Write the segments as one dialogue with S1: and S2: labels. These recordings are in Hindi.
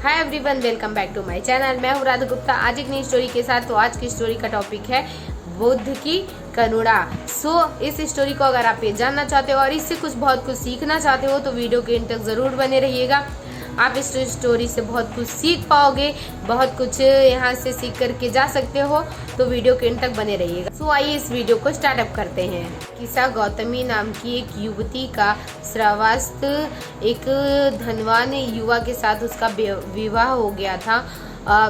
S1: Hi everyone, welcome back to my channel. मैं हूँ राधा गुप्ता, आज एक नई स्टोरी के साथ। तो आज की स्टोरी का टॉपिक है बुद्ध की करुणा। इस स्टोरी को अगर आप ये जानना चाहते हो और इससे बहुत कुछ सीखना चाहते हो तो वीडियो के अंत तक ज़रूर बने रहिएगा। आप इस स्टोरी से बहुत कुछ सीख पाओगे, बहुत कुछ यहाँ से सीख करके जा सकते हो, तो वीडियो के अंत तक बने रहिएगा। आइए इस वीडियो को स्टार्टअप करते हैं। किस्सा गौतमी नाम की एक युवती का श्रावस्त एक धनवान युवा के साथ उसका विवाह हो गया था।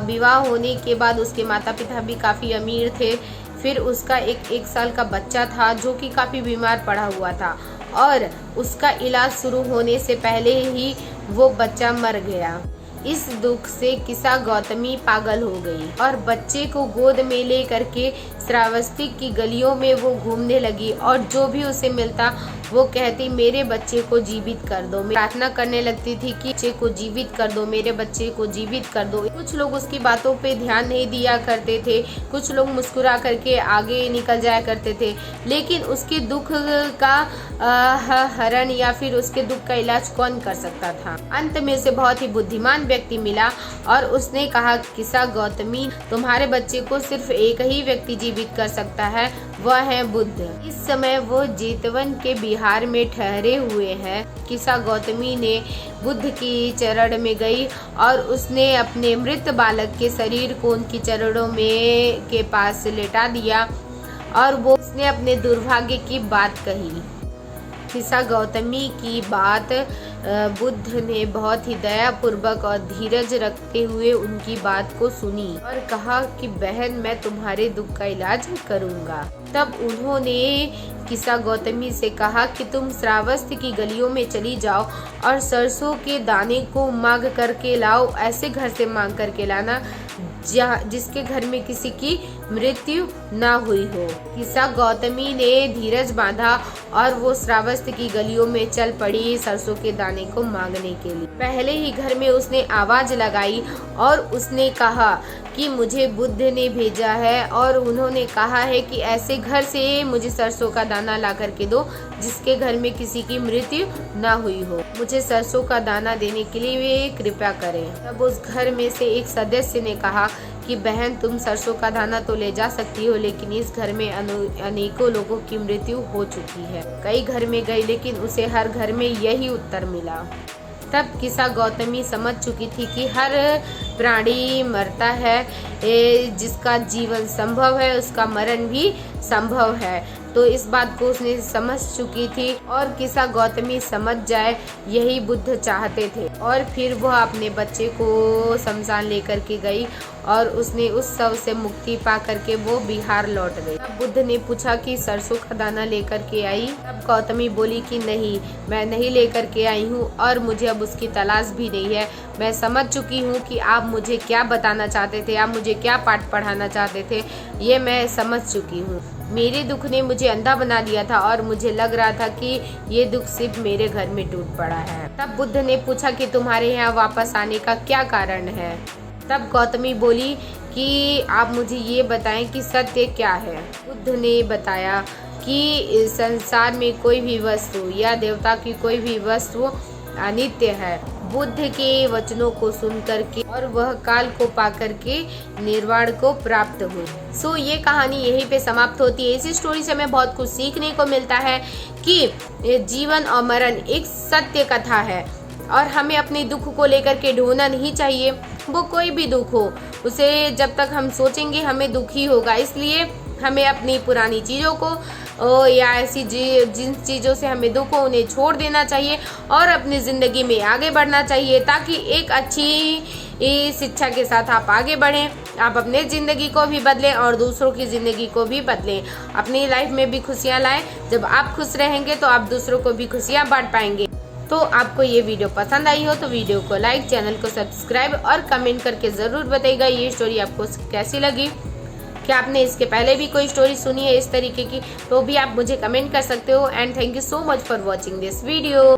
S1: विवाह होने के बाद उसके माता पिता भी काफ़ी अमीर थे। फिर उसका एक साल का बच्चा था जो कि काफ़ी बीमार पड़ा हुआ था और उसका इलाज शुरू होने से पहले ही वो बच्चा मर गया। इस दुख से किस्सा गौतमी पागल हो गई और बच्चे को गोद में ले करके श्रावस्ती की गलियों में वो घूमने लगी और जो भी उसे मिलता वो कहती मेरे बच्चे को जीवित कर दो। प्रार्थना करने लगती थी कि बच्चे को जीवित कर दो, मेरे बच्चे को जीवित कर दो। कुछ लोग उसकी बातों पे ध्यान नहीं दिया करते थे, कुछ लोग मुस्कुरा करके आगे निकल जाया करते थे, लेकिन उसके दुख का हरण या फिर उसके दुख का इलाज कौन कर सकता था। अंत में उसे बहुत ही बुद्धिमान व्यक्ति मिला और उसने कहा किस्सा गौतमी, तुम्हारे बच्चे को सिर्फ एक ही व्यक्ति जीवित कर सकता है, वह है बुद्ध। इस समय वो जेतवन के बिहार में ठहरे हुए हैं। किस्सा गौतमी ने बुद्ध की चरण में गई और उसने अपने मृत बालक के शरीर को उनकी चरणों में के पास लेटा दिया और वो उसने अपने दुर्भाग्य की बात कही। किस्सा गौतमी की बात बुद्ध ने बहुत ही दयापूर्वक और धीरज रखते हुए उनकी बात को सुनी और कहा कि बहन, मैं तुम्हारे दुख का इलाज करूंगा। तब उन्होंने किस्सा गौतमी से कहा कि तुम श्रावस्ती की गलियों में चली जाओ और सरसों के दाने को मांग करके लाओ। ऐसे घर से मांग करके लाना जिसके घर में किसी की मृत्यु न हुई हो। किस्सा गौतमी ने धीरज बांधा और वो श्रावस्ती की गलियों में चल पड़ी सरसों के दाने को मांगने के लिए। पहले ही घर में उसने आवाज लगाई और उसने कहा कि मुझे बुद्ध ने भेजा है और उन्होंने कहा है कि ऐसे घर से मुझे सरसों का दाना ला करके दो जिसके घर में किसी की मृत्यु न हुई हो। मुझे सरसों का दाना देने के लिए वे कृपा करें। तब उस घर में से एक सदस्य ने कहा कि बहन, तुम सरसों का दाना तो ले जा सकती हो, लेकिन इस घर में अनेकों लोगों की मृत्यु हो चुकी है। कई घर में गई लेकिन उसे हर घर में यही उत्तर मिला। तब किस्सा गौतमी समझ चुकी थी कि हर प्राणी मरता है, जिसका जीवन संभव है उसका मरण भी संभव है। तो इस बात को उसने समझ चुकी थी और किस्सा गौतमी समझ जाए यही बुद्ध चाहते थे। और फिर वह अपने बच्चे को शमशान लेकर के गई और उसने उस शव से मुक्ति पा करके वो बिहार लौट गई। तब बुद्ध ने पूछा कि सरसों का दाना लेकर के आई? तब गौतमी बोली कि नहीं, मैं नहीं लेकर के आई हूँ और मुझे अब उसकी तलाश भी नहीं है। मैं समझ चुकी हूँ कि आप मुझे क्या बताना चाहते थे, आप मुझे क्या पाठ पढ़ाना चाहते थे, ये मैं समझ चुकी हूँ। मेरे दुख ने मुझे अंधा बना दिया था और मुझे लग रहा था कि ये दुख सिर्फ मेरे घर में टूट पड़ा है। तब बुद्ध ने पूछा कि तुम्हारे यहाँ वापस आने का क्या कारण है? तब गौतमी बोली कि आप मुझे ये बताएं कि सत्य क्या है। बुद्ध ने बताया कि संसार में कोई भी वस्तु या देवता की कोई भी वस्तु अनित्य है। बुद्ध के वचनों को सुन करके और वह काल को पा करके निर्वाण को प्राप्त हुई। ये कहानी यहीं पे समाप्त होती है। इस स्टोरी से हमें बहुत कुछ सीखने को मिलता है कि जीवन और मरण एक सत्य कथा है और हमें अपने दुख को लेकर के ढोना नहीं चाहिए। वो कोई भी दुख हो, उसे जब तक हम सोचेंगे हमें दुख ही होगा। इसलिए हमें अपनी पुरानी चीज़ों को या ऐसी जिन चीज़ों से हमें दुख हो उन्हें छोड़ देना चाहिए और अपनी ज़िंदगी में आगे बढ़ना चाहिए, ताकि एक अच्छी शिक्षा के साथ आप आगे बढ़ें। आप अपने ज़िंदगी को भी बदलें और दूसरों की ज़िंदगी को भी बदलें। अपनी लाइफ में भी खुशियाँ लाएं। जब आप खुश रहेंगे तो आप दूसरों को भी खुशियाँ बांट पाएंगे। तो आपको ये वीडियो पसंद आई हो तो वीडियो को लाइक, चैनल को सब्सक्राइब और कमेंट करके ज़रूर बताइएगा ये स्टोरी आपको कैसी लगी। क्या आपने इसके पहले भी कोई स्टोरी सुनी है इस तरीके की, तो भी आप मुझे कमेंट कर सकते हो। And thank you so much for watching this video.